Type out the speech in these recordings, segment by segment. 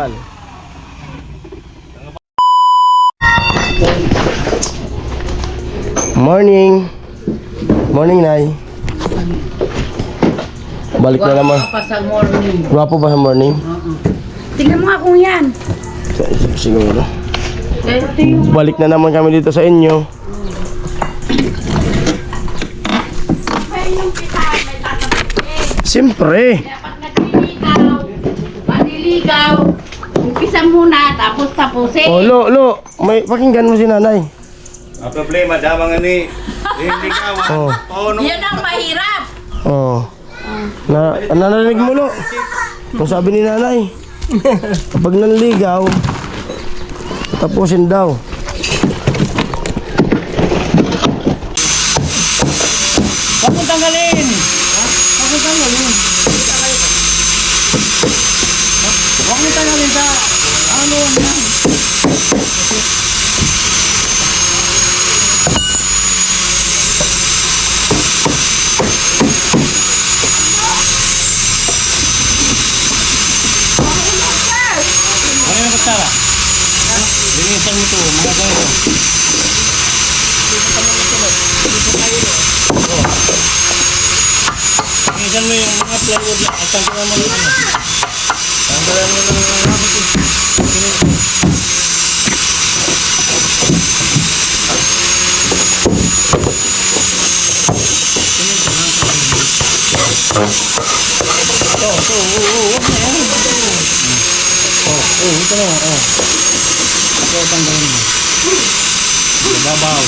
Yan. Morning. Morning, Nay. Balik na naman. Guwapo pa sa morning. Gwapo ba sa morning? Tingnan mo nga kung yan. Siguro. Ito yung... Balik na naman kami dito sa inyo. Siyempre. Dapat maliligaw, umpisa muna, tapos tapusin. Oh, lo, may pakinggan mo si nanay. Ang problema, damang ni hindi ka, Oh. Yan ang mahirap. Oh. Narinig mo, lo. Kung sabi ni nanay, kapag nanligaw, tapusin daw. Huwag mong tanggalin. Huwag mong tanggalin. Huwag mong tanggalin sa ano yan. Ano yung kutsara? Linisan mo ito, mga ganito. Linisan mo yung mga plywood na at tanggalan mo ng ano. Tanggalan mo ng ito na, ito tanggalin mo. Babaw.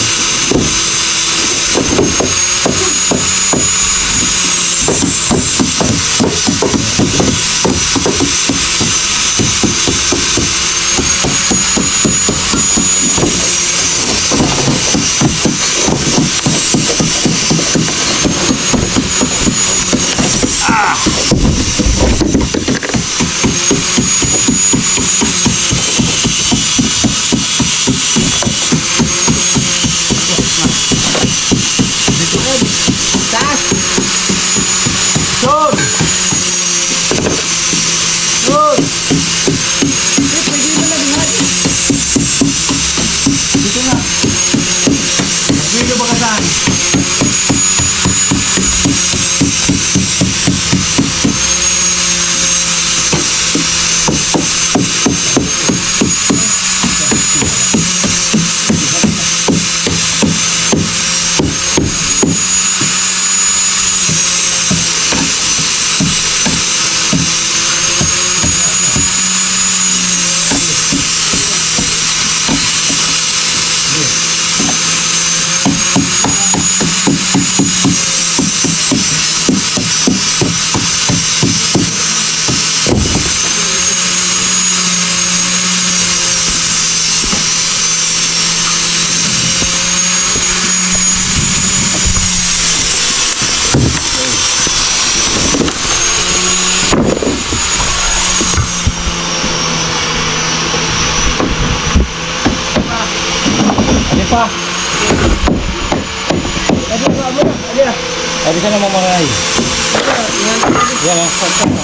Pa. Ada sana mamaray. Yan ang kontak mo.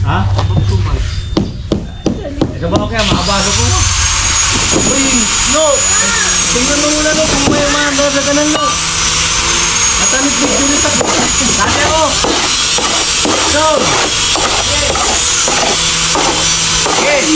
Ha? Ito ba kaya makabago ko? Uy, no! Tingnan mo muna no, kung may mga dadaganan no. Matamit video nito. Dati ako! No! Yes!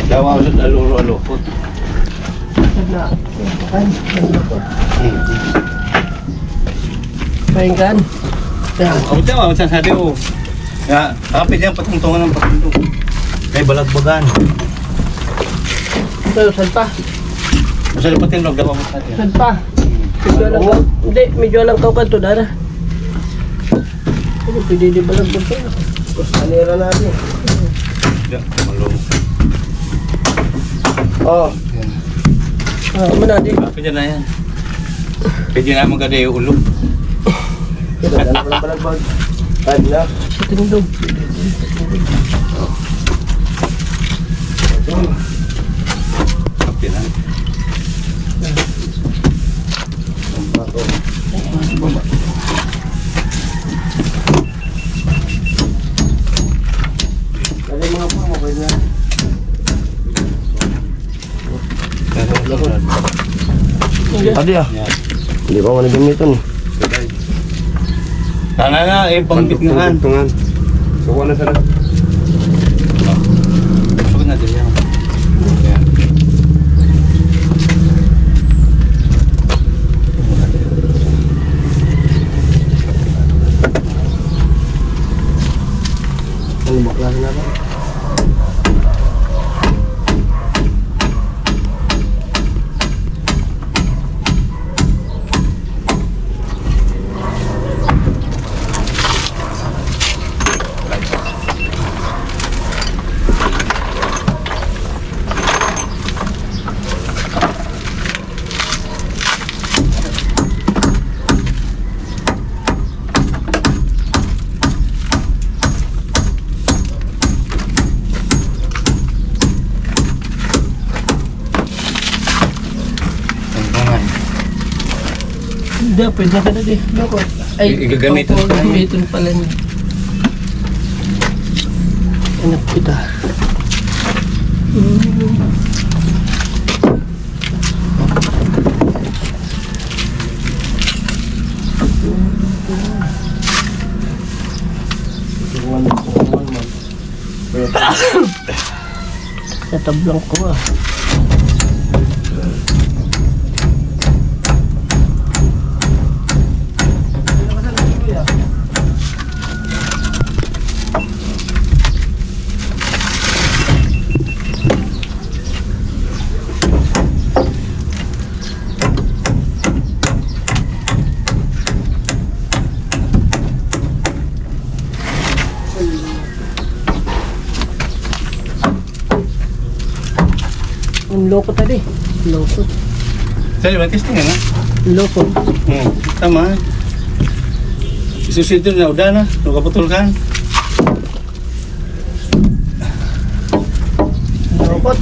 Dawa ulit aluro-alukot. Pahingan. Ang tama, ang sasabi ko. Ya, kapit yan patungtungan ng patungtong. Kay balagbagan. So, saan pa? Masali pati yung dawa mo sa atin. Saan pa? Medyo alang ka. Hindi, medyo alang ka kanto, Dara. Pwede di balag ba ito? Kanira natin. Ya, malong. Oh. Manadi. Kapit yan na yan. Pwede na maganda yung ulo. Kailan na pala balagbag. Time na. Sa tinindog. Kapit na. Lagi mga po, pwede na. Adi ah. Yan. Hindi pa ako nagamitan eh. Sana na, eh, panggit nga. Tungan. Suwa na sana. Gusto ko na din yan. Yan. Ano ba klase na ba? Hindi, pwede ka na di. Loko. Ay, Igagamitin opo, pa niya. gamitin pala niya. Anak kita. Natablang ko ah. Ang loko tadi. Loko. Sa'yo, may testing yan, ha? Loko. Tama. Isusit na udah na. Nagkaputol kan. Loko.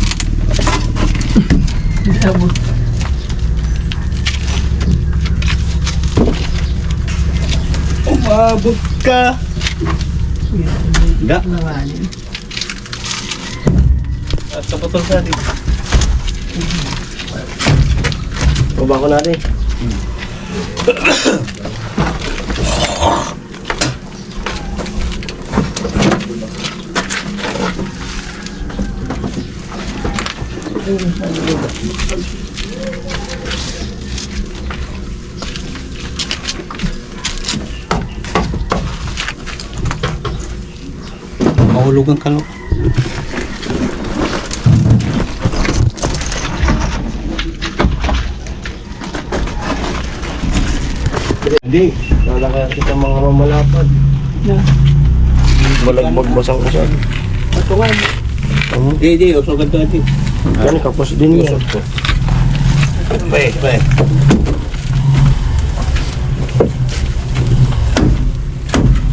Sabot. Umabot ka. Enggak. Nanganin. At kaputol ka din. Kuba ko natin. Mahulog ang kalo. Hindi. Lalakaya kita mga mamalapad. Na. Balagbag basang kusag. Patungan. Di, usugan to natin. Yan, kapos din yan. Baik.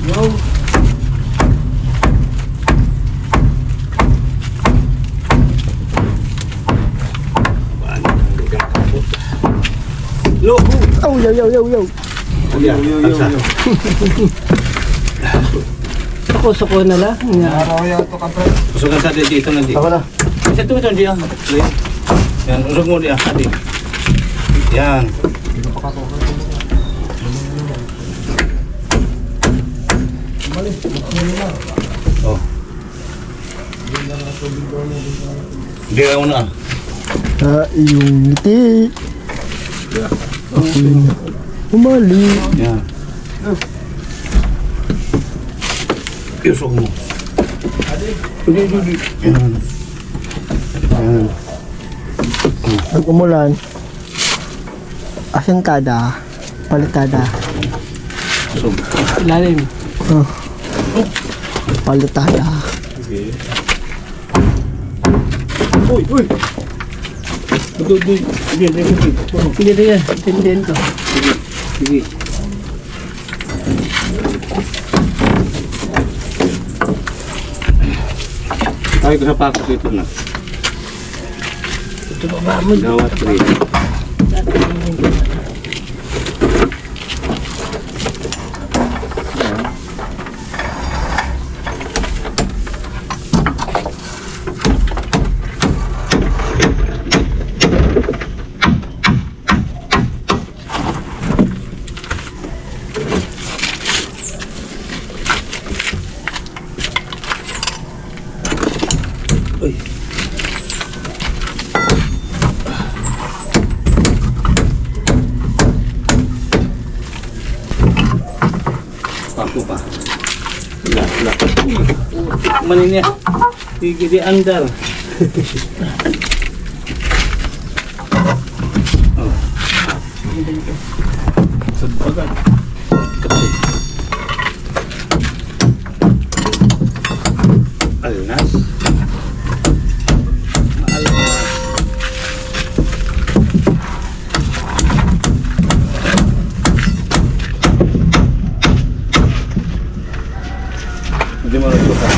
Yo. Lo. Oh, yo. Suko na lang. Nga. Usugan sa dito nanti. Ako na. Isa tu dia. Yan, usug mo dia, adi. Yan. Oh. Dia una. Yung ngiti. Umali. Yan. Usug mo. Yan. Yan. Pag umulan, asentada, palitada. Usug. Ilalim. Palitada. Uy. Betul. Hindi rin yan. Tindihan ko. Sige. Tayo ko sa pakas dito na. Ito ba mo? Gawat rin. Uy. Paku pa. Lah. Maninya. Sige di andal. Oh. Sebagai. Alnas. Alnas. Hindi mo nagbuka.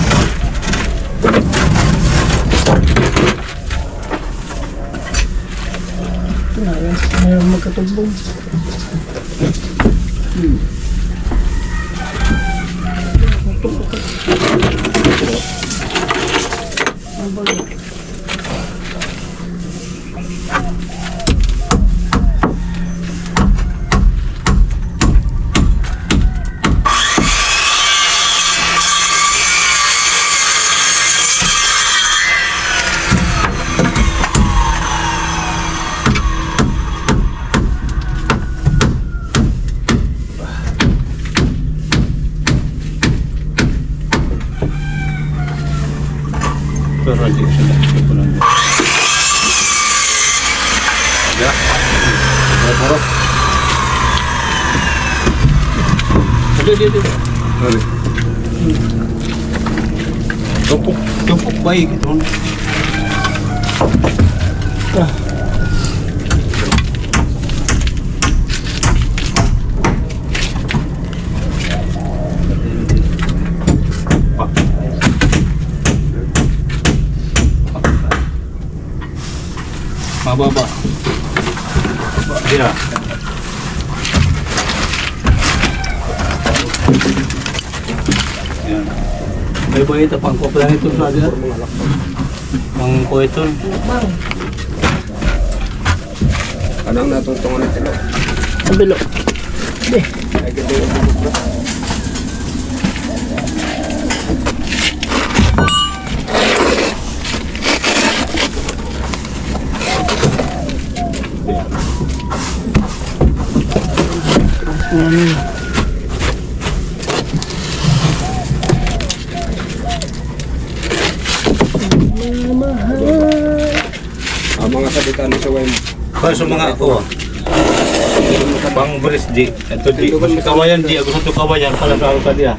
Mayroon magkatubong. Pero hindi sila. Ito lang. Ya. Puro. Dito. Ano? Tumpok baik ito. Mababa. Dia. Yan. May ba ito pang koplan ito sa dia? Pang ko ito. Anong natutungan ito? Ang bilo. Ay, ganda yung bubuk na. Ang mga sabitan sa wine. Para sa mga ako. Pang beres di. Ito di. Kawayan di. Ako satu kawayan pala sa arka dia.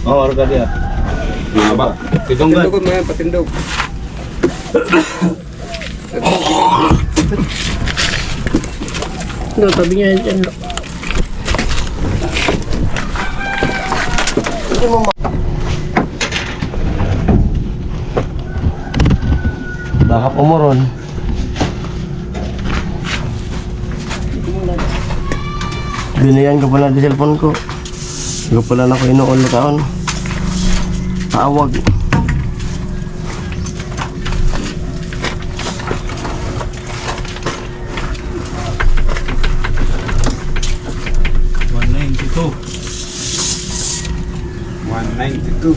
Oh, arka dia. Apa? Tidunggan. Patindog mo yan, patindog. No, tabi niya dyan. Baka pumuron. Binayan ko pala di cellphone ko. Hindi ko pala na ako inuon na taon. Tawag. $192. 192.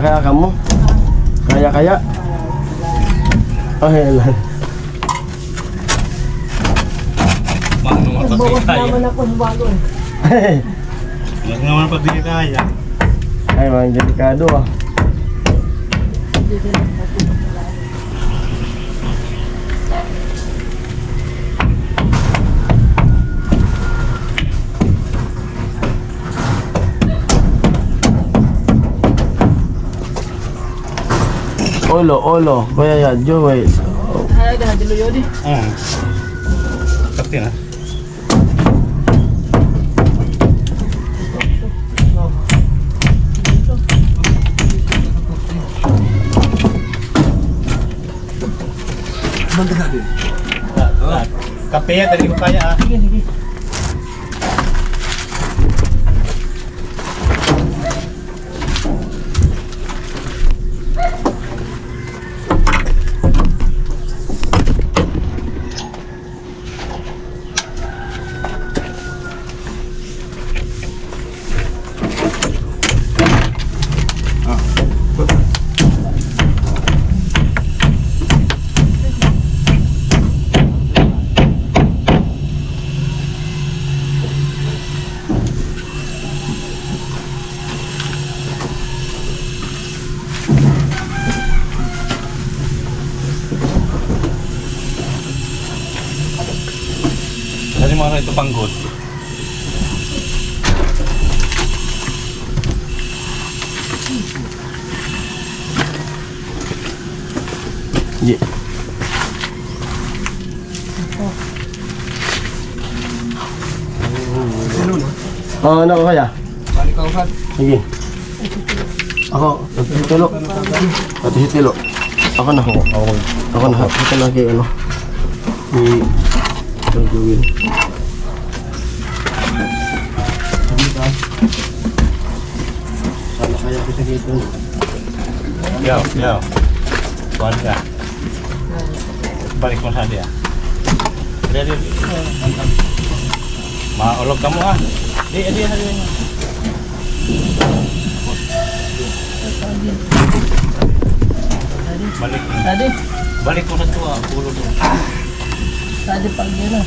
Kaya kamu? Kaya? Oh, helan. Bawas naman ako sa bagon. Mas naman pag di kaya. Ay, mga delikado ah. Olo, kaya ya, Joey. Ay, dah dulu yodi. Sakti na. Kape ya, tadi ko kaya ah. Sige, sige. Dari mana itu panggut? Ji. Oh, ano ko kaya? Balik ka uhat. Sige. Ako, si Tilo. Ate si Tilo. Ako na. Ako na. Ito na kay ano. Gagawin. Sana kaya kita dito. Yo. Kuan ka. Balik mo sa dia. Dia. Maulog kamu ah. Dia. Balik. Tadi, Balik mo sa tuwa, ulo doon. tadi pag yan ah.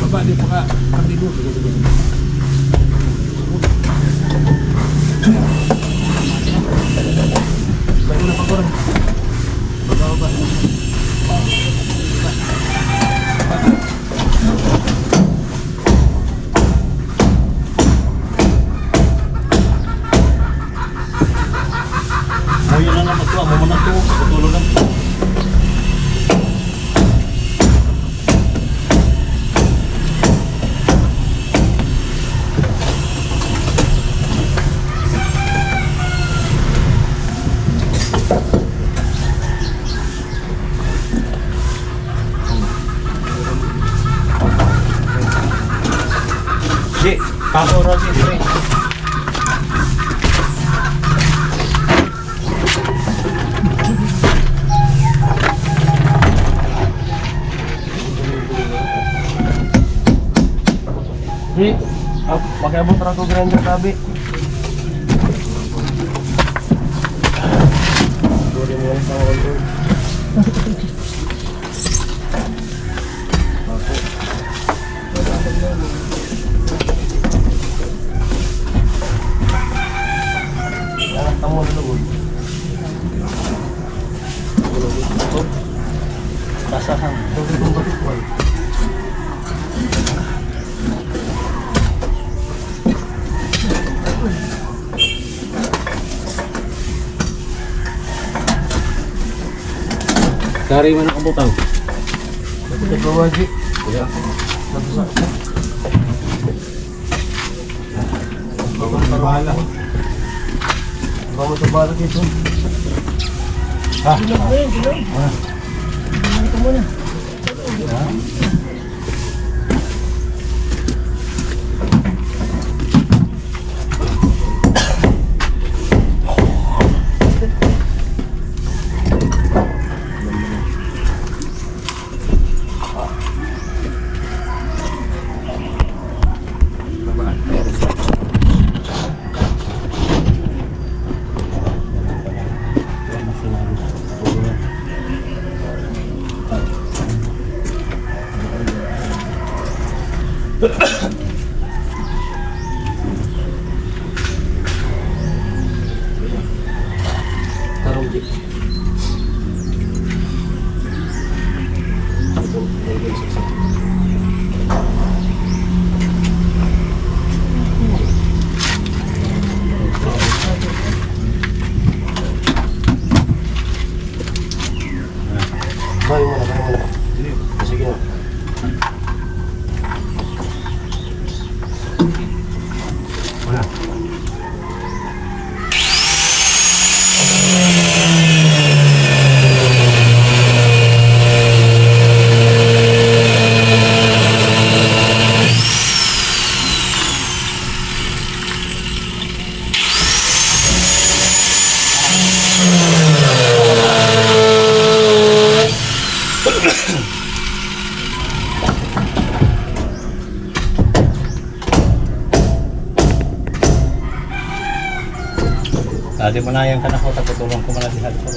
Baba, di pa ka. Kandigo. Oh, yun na naman ito. Amo mo na ito. Patulo lang ito. Di, pasok rin dito eh. Ji. Pakai abot ra ko grinder tabi. Sorry mo sa order. Kamu dulu. Tasahan. Dari mana kamu tahu? Kita bawa Ji. Ya. Bawa sa bala dito. Bilog na yun, bilog. Ito muna. Tadi mo na yan ka na ko, taputulong ko na diha ko.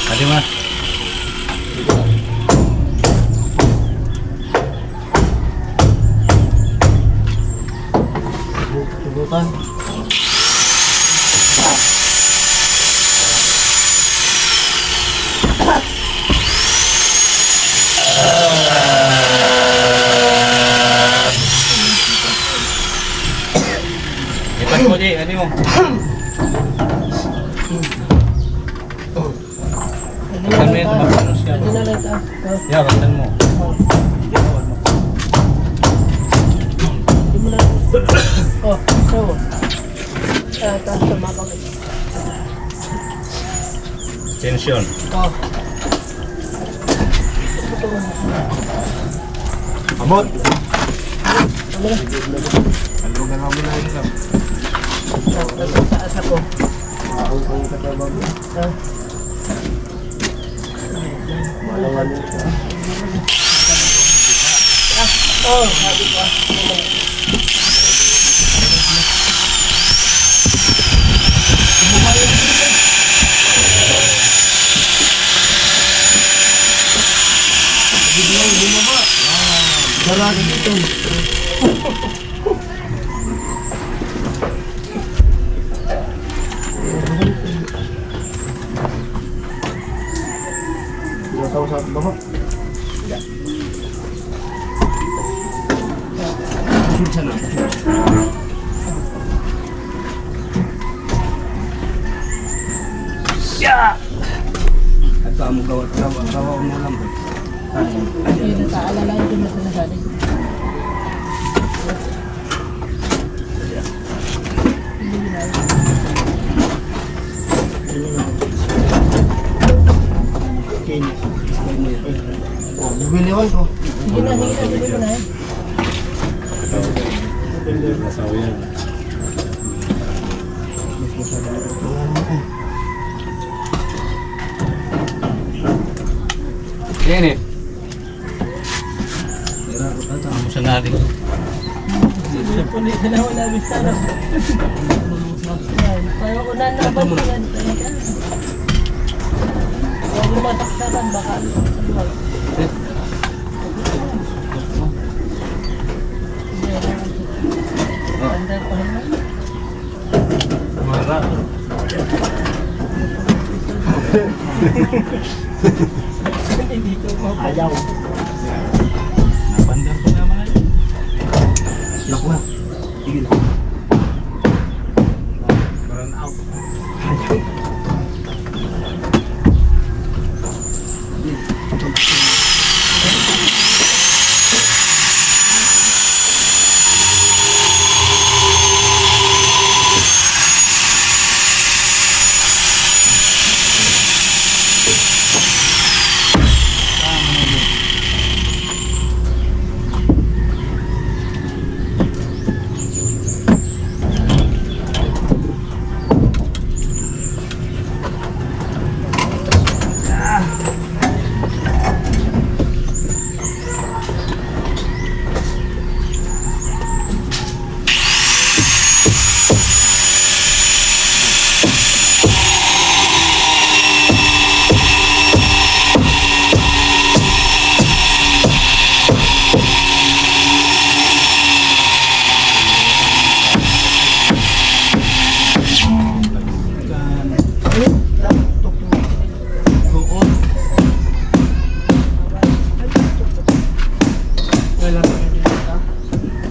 Tadi mo na. Subukan. Ipan mo di, ano mo? Ipan mo ito, magkano siya? Ya, baktan mo. Oh, so. Taas sa mga kamay. Tension. Oh. Amot. Alugan mo na yun lang. Taas ako. Maong kang katabang. Malangan ito. Oh, sabi ko. Sarado dito. Tahu satu bapak. Sana. At kamu kawa mo lang ba? Hindi na taalala yung sinasabi. Oh, biliwan ko. Sige na, bili mo na eh. Masawa yan. Yan eh. Ano sa natin? Kundi na lang wala bisa na. Kaya ko na naban ko yan. Huwag mo mataksaran, baka ano sa luwag. Andar pa naman. Mara. Hindi ko Ayaw. Napandar ko naman. Lock na. Tigil. Burn out.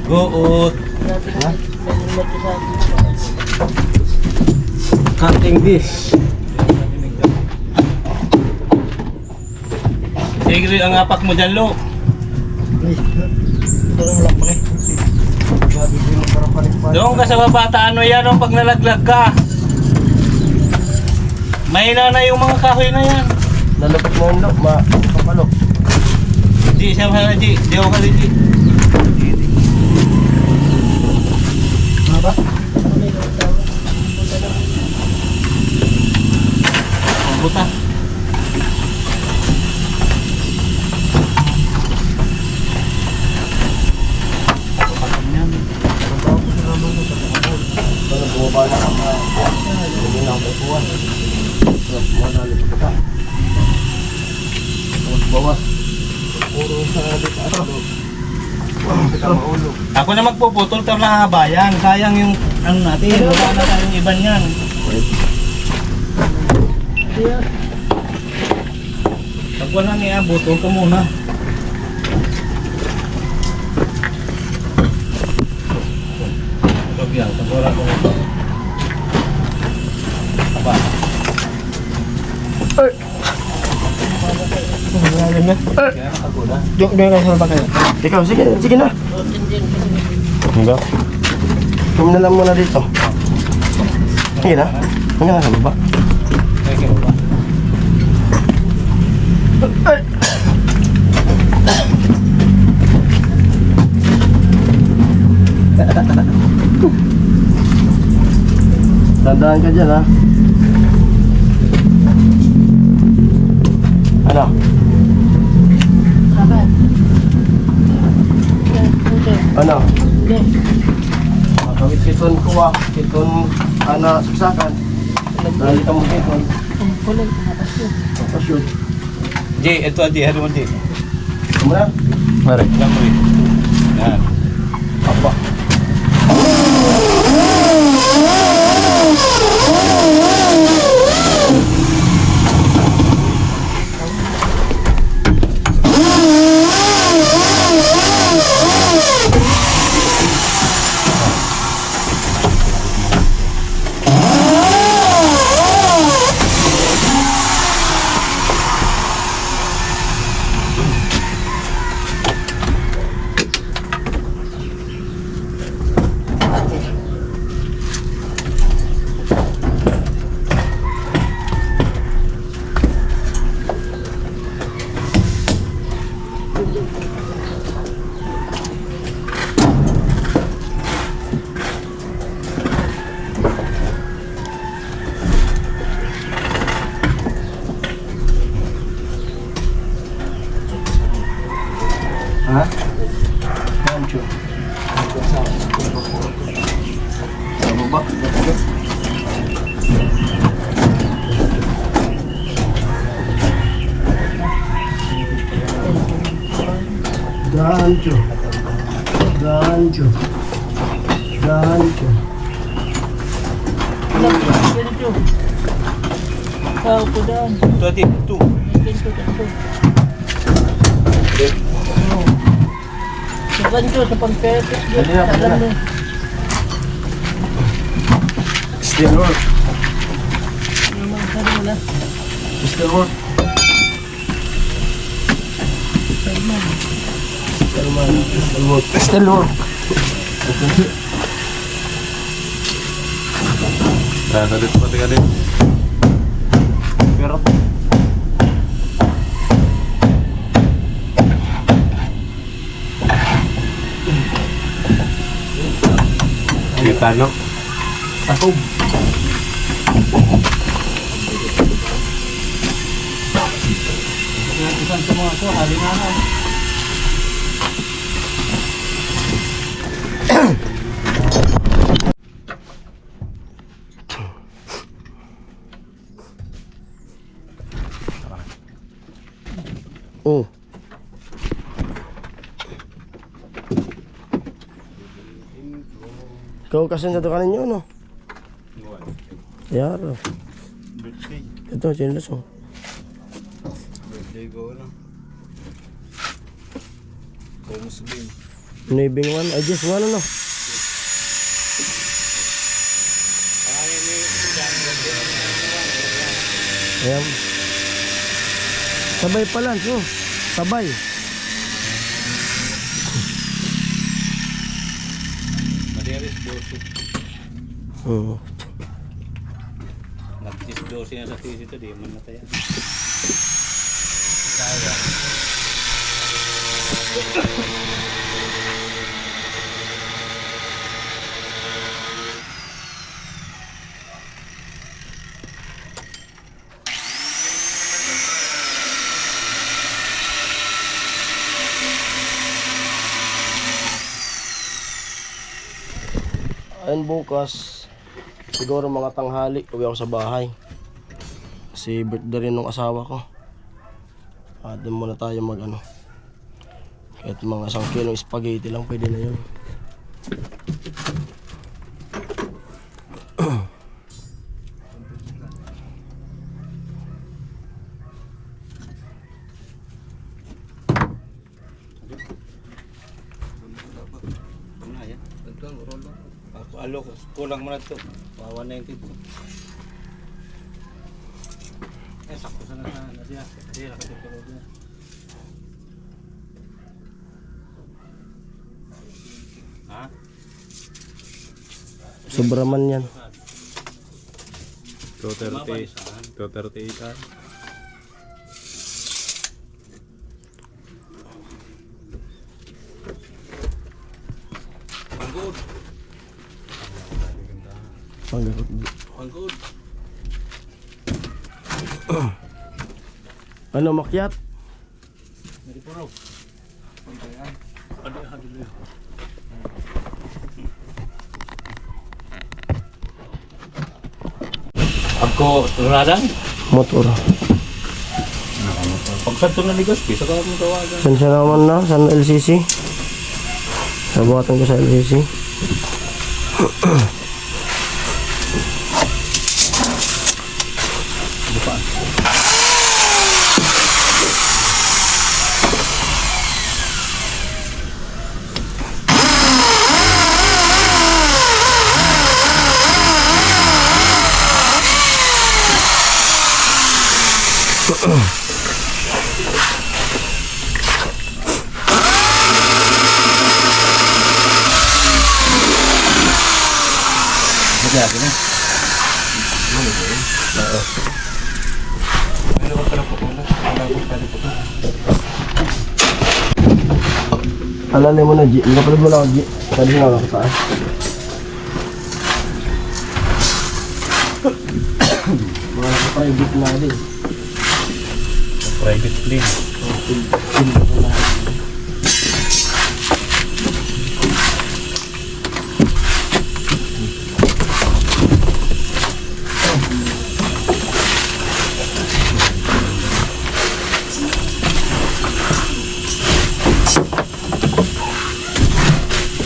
Goot. Cutting this. Sige ang apak mo dyan, Lo. Ay, ito lang lock mo eh. Grabe ko yung parang panik-panik. Doon ka sa babata, ano yan o pag nalaglag ka. Mahina na yung mga kahoy na yan. Lalapot mo yung lock, kapalo. Di, siya mga Di. Di ako ka Di. ba? Buta. Para bumaba na ang hindi na ako kuha. Madali pa kita. Bawas. Puro sa dito ano. Kita maulog. Ako na magpuputol pero nahabayan. Sayang yung ano natin. Wala na tayong iba niyan. Pag wala niya, butol ka muna. Ito yan, pag wala ko muna. Aba. Kaya nakagula. Ikaw, sige, sige na. Hindi. Tum na lang muna dito. Sige na. Hanggang na sa baba. Kaya kaya ba? Tandaan ka dyan, ha? Ano? Ano? Kawit kiton kuha, kiton ana saksakan. Dali ka mo kiton. Pasyon. Jay, ito Jay, ano mo Jay? Kamu na? Mari. Lang mo rin. Yan. Apa? Ha? Gancho. Sa baba. Gancho. Gancho. Gancho. Kau kudan. Ito Jay, ito. Ganito sa pagpepes. Dali na, dali na. Still work. Still work. Still work. Still work. Nah, tadi seperti tadi. Pero kita no. Takog. Isan sa mga ko, halingahan. Oh. Kau kasi na to kaninyo, no? Yaro. Birthday. Ito, chinelas mo. Birthday ko na. Muslim. Nibing one. I just one, ano? Ayan. Sabay pala, so. Sabay. Madaris 12. Oo. Nag-tis 12 na sa tisi ito, di man nataya. Kaya. And bukas, siguro mga tanghali, uwi ako sa bahay. Kasi birthday rin ng asawa ko. Doon muna tayo mag ano. Kahit mga 1 kilong spaghetti lang, pwede na yun. Alo, kulang mo na ito. Wawa na yung tito. Sakto sana na siya. Kasi nakatutulog na. Ha? Sobra man yan. 238. 238 ah. Panggood. Panggood. Ano, makyat? Hindi po raw. Adi. Ako, tunadan? Motor. Pagsanto na ni Gaspi, saka mo tawagan. Saan siya naman na? Saan LCC? Sabuatan ko sa LCC. Magyabi na. Alalay mo na, G. Kapalad mo na ako, G. Pwede na ako taas. Mga naka-private na din. Private plane.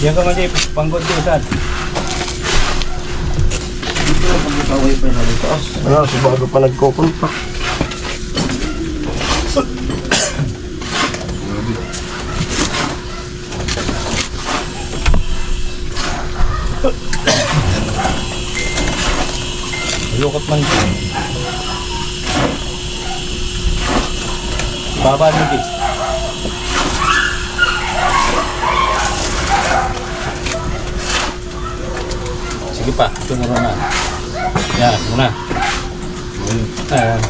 Yan ka nga, Jay. Panggod ko, saan? Dito lang pag-away pa yung taas. Ano, so bago pa nagko-contact. Lukot man dyan. Baba mo, Jay. Sige pa, tumuro na. Yan, muna. Ayan.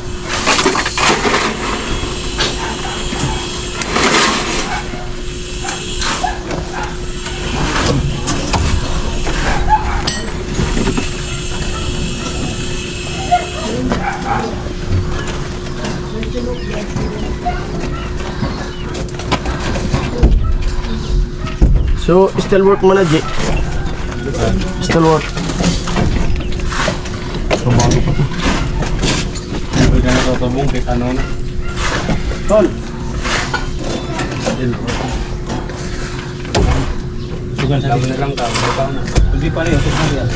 So, still work mo na, G. Still work. So, bago pa ito. Hindi ka natutubong kahit ano na. Tol! Sugan sa na lang ka. Hindi pa rin. Sugan yan.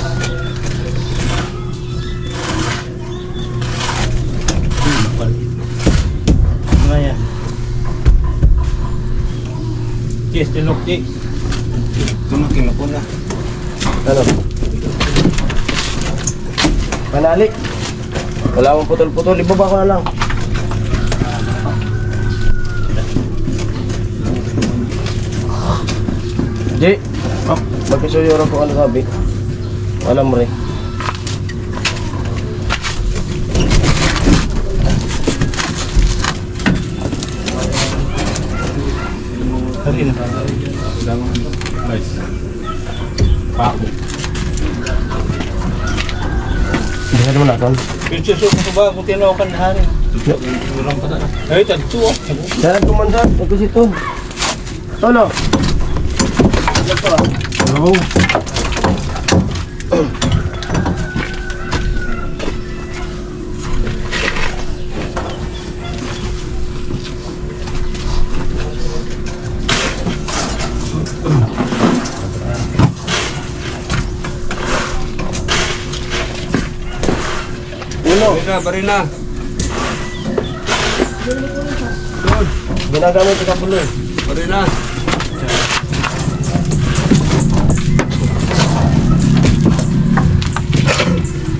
Ano yan? Yes, tilok, Jay. Tumaking ako na. Ano? Panali. Wala akong putol-putol. Ibaba ko na lang. Di. Magkasuyo rin ko ano sabi. Alam mo rin. Hari na. Nice. Pako. Bisa naman natin. Pinsuso ko ba kung tinawakan na hari? Murang pa na. Ay, tagtuwa. Darat kumansan. Ito si Ton. Tolo. Diyan pa. Oo. Uno, Barina. ginagamit ito kapuloy. Barina.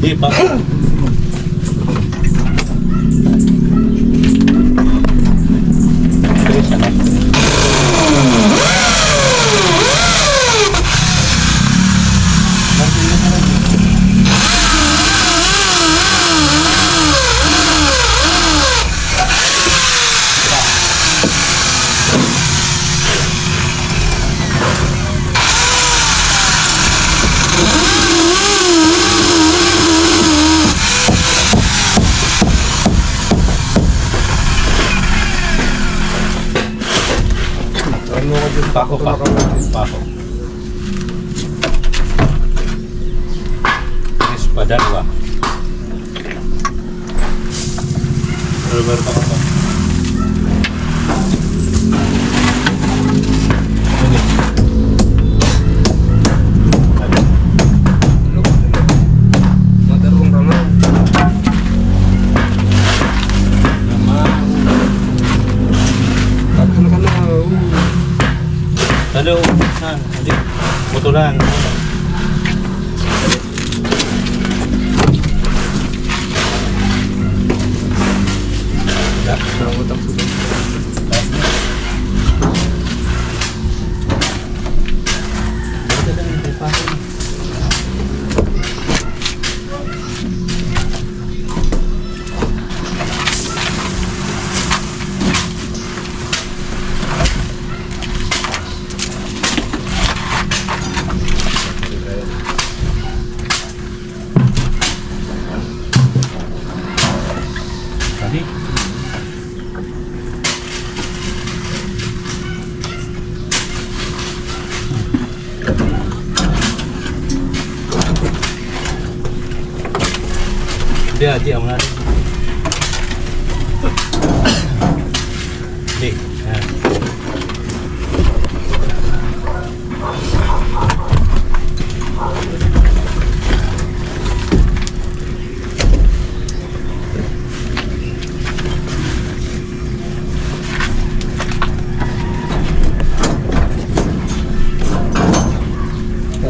Di pa. Pako. Espadanya. Baru pa ako. Ini. Matarong rama. Takkan ka na. Halo, hindi. Putulan. Utang sudah. Tadi. Dia mana? Di.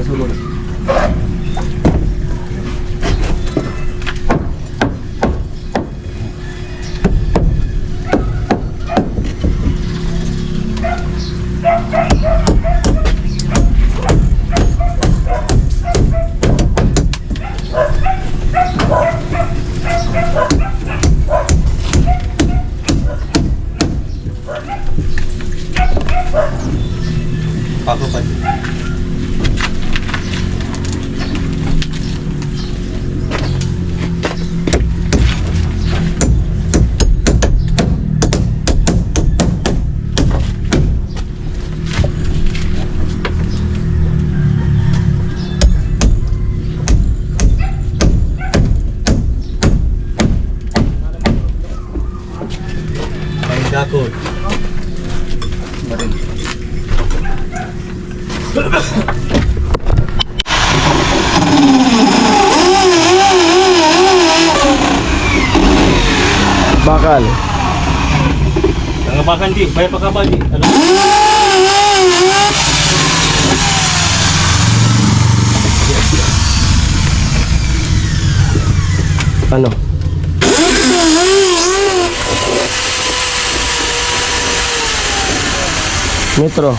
Sumunod. Pako pa. Main dakot. Barin. Bakal. Ang makan di, bayar pa kapal di. Ano? Ano? Metro.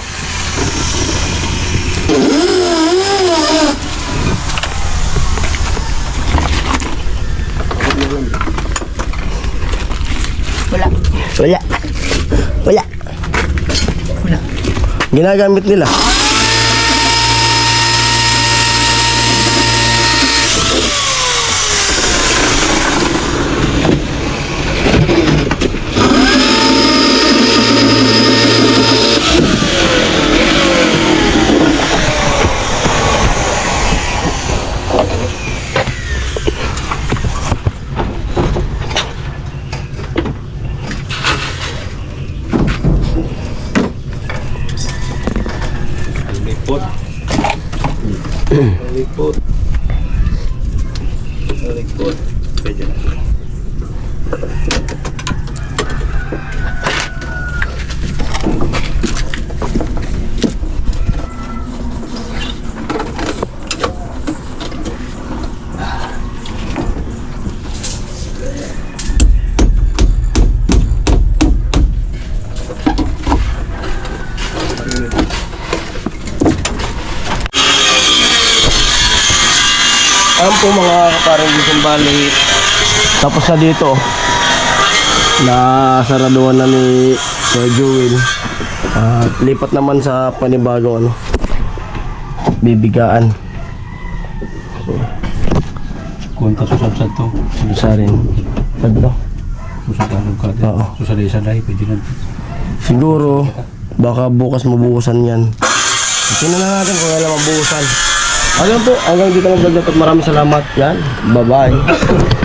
Wala. Ginagamit nila. likod. Likod. Likod. Pwede na. Ayan po mga kaparang Gising Bali. Tapos na dito. Nasaraduhan na ni Sir Jewel. At lipat naman sa panibago ano. Bibigaan. Kunta susad to. Isa rin. Tagdo. Susadanong ka din. Oo. Susaday-saday, pwede na. Siguro, baka bukas mabuhusan yan. Tingnan na natin kung kailan mabuhusan. Ayun po, hanggang dito na vlog at maraming salamat. Yan, bye-bye.